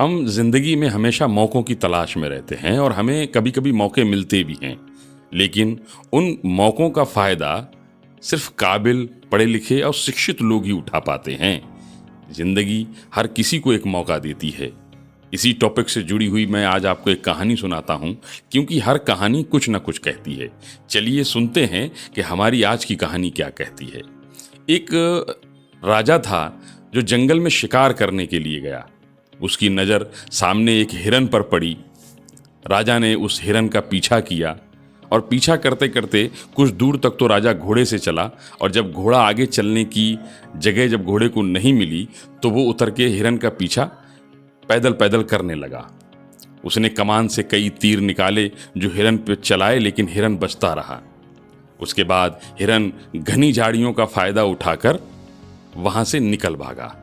हम जिंदगी में हमेशा मौक़ों की तलाश में रहते हैं और हमें कभी कभी मौके मिलते भी हैं, लेकिन उन मौक़ों का फ़ायदा सिर्फ काबिल, पढ़े लिखे और शिक्षित लोग ही उठा पाते हैं। जिंदगी हर किसी को एक मौका देती है। इसी टॉपिक से जुड़ी हुई मैं आज आपको एक कहानी सुनाता हूँ, क्योंकि हर कहानी कुछ न कुछ कहती है। चलिए सुनते हैं कि हमारी आज की कहानी क्या कहती है। एक राजा था जो जंगल में शिकार करने के लिए गया। उसकी नज़र सामने एक हिरन पर पड़ी। राजा ने उस हिरन का पीछा किया और पीछा करते करते कुछ दूर तक तो राजा घोड़े से चला, और जब घोड़ा आगे चलने की जगह जब घोड़े को नहीं मिली तो वो उतर के हिरन का पीछा पैदल पैदल करने लगा। उसने कमान से कई तीर निकाले जो हिरन पे चलाए, लेकिन हिरन बचता रहा। उसके बाद हिरन घनी झाड़ियों का फायदा उठाकर वहां से निकल भागा।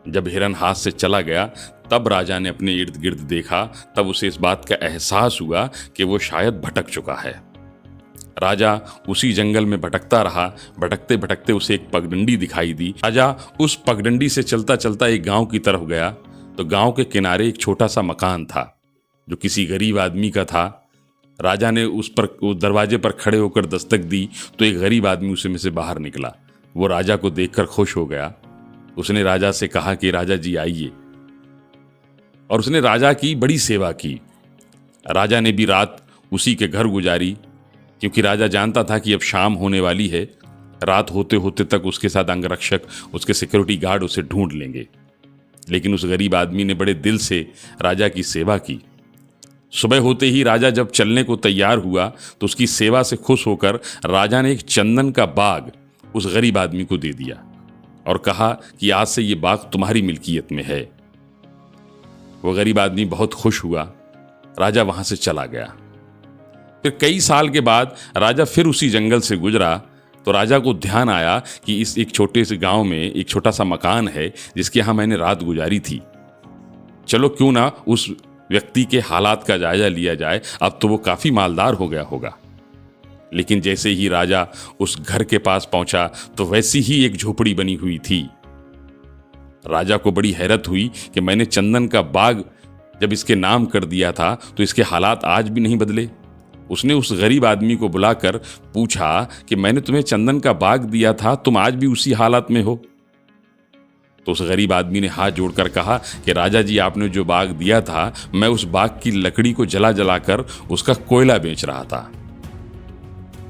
जब हिरन हाथ से चला गया तब राजा ने अपने इर्द गिर्द देखा। तब उसे इस बात का एहसास हुआ कि वो शायद भटक चुका है। राजा उसी जंगल में भटकता रहा। भटकते भटकते उसे एक पगडंडी दिखाई दी। राजा उस पगडंडी से चलता चलता एक गांव की तरफ गया तो गांव के किनारे एक छोटा सा मकान था जो किसी गरीब आदमी का था। राजा ने उस दरवाजे पर खड़े होकर दस्तक दी तो एक गरीब आदमी उसे में से बाहर निकला। वो राजा को देखकर खुश हो गया। उसने राजा से कहा कि राजा जी आइए, और उसने राजा की बड़ी सेवा की। राजा ने भी रात उसी के घर गुजारी, क्योंकि राजा जानता था कि अब शाम होने वाली है। रात होते होते तक उसके साथ अंगरक्षक, उसके सिक्योरिटी गार्ड उसे ढूंढ लेंगे। लेकिन उस गरीब आदमी ने बड़े दिल से राजा की सेवा की। सुबह होते ही राजा जब चलने को तैयार हुआ तो उसकी सेवा से खुश होकर राजा ने एक चंदन का बाग उस गरीब आदमी को दे दिया और कहा कि आज से ये बाग तुम्हारी मिल्कियत में है। वो गरीब आदमी बहुत खुश हुआ। राजा वहां से चला गया। फिर कई साल के बाद राजा फिर उसी जंगल से गुजरा तो राजा को ध्यान आया कि इस एक छोटे से गांव में एक छोटा सा मकान है जिसके यहां मैंने रात गुजारी थी। चलो क्यों ना उस व्यक्ति के हालात का जायजा लिया जाए, अब तो वो काफी मालदार हो गया होगा। लेकिन जैसे ही राजा उस घर के पास पहुंचा तो वैसी ही एक झोपड़ी बनी हुई थी। राजा को बड़ी हैरत हुई कि मैंने चंदन का बाग जब इसके नाम कर दिया था तो इसके हालात आज भी नहीं बदले। उसने उस गरीब आदमी को बुलाकर पूछा कि मैंने तुम्हें चंदन का बाग दिया था, तुम आज भी उसी हालात में हो? तो उस गरीब आदमी ने हाथ जोड़कर कहा कि राजा जी, आपने जो बाग दिया था, मैं उस बाग की लकड़ी को जला जलाकर उसका कोयला बेच रहा था।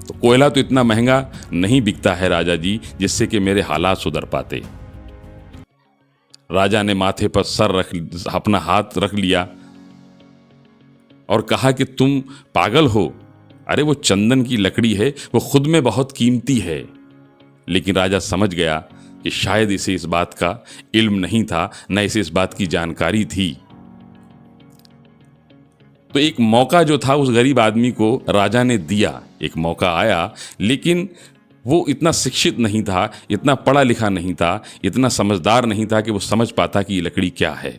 तो कोयला तो इतना महंगा नहीं बिकता है राजा जी, जिससे कि मेरे हालात सुधर पाते। राजा ने माथे पर अपना हाथ रख लिया और कहा कि तुम पागल हो। अरे वो चंदन की लकड़ी है, वो खुद में बहुत कीमती है। लेकिन राजा समझ गया कि शायद इसे इस बात का इल्म नहीं था, न इसे इस बात की जानकारी थी। तो एक मौका जो था उस गरीब आदमी को राजा ने दिया। एक मौका आया, लेकिन वो इतना शिक्षित नहीं था, इतना पढ़ा लिखा नहीं था, इतना समझदार नहीं था कि वो समझ पाता कि ये लकड़ी क्या है।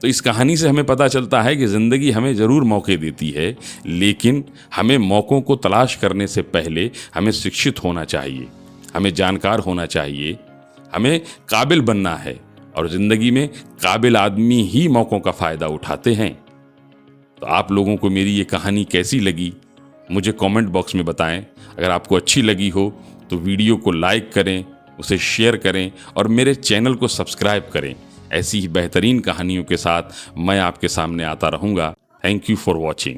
तो इस कहानी से हमें पता चलता है कि जिंदगी हमें जरूर मौके देती है, लेकिन हमें मौक़ों को तलाश करने से पहले हमें शिक्षित होना चाहिए, हमें जानकार होना चाहिए, हमें काबिल बनना है। और जिंदगी में काबिल आदमी ही मौक़ों का फ़ायदा उठाते हैं। तो आप लोगों को मेरी ये कहानी कैसी लगी मुझे कमेंट बॉक्स में बताएं। अगर आपको अच्छी लगी हो तो वीडियो को लाइक करें, उसे शेयर करें और मेरे चैनल को सब्सक्राइब करें। ऐसी ही बेहतरीन कहानियों के साथ मैं आपके सामने आता रहूँगा। Thank you for watching.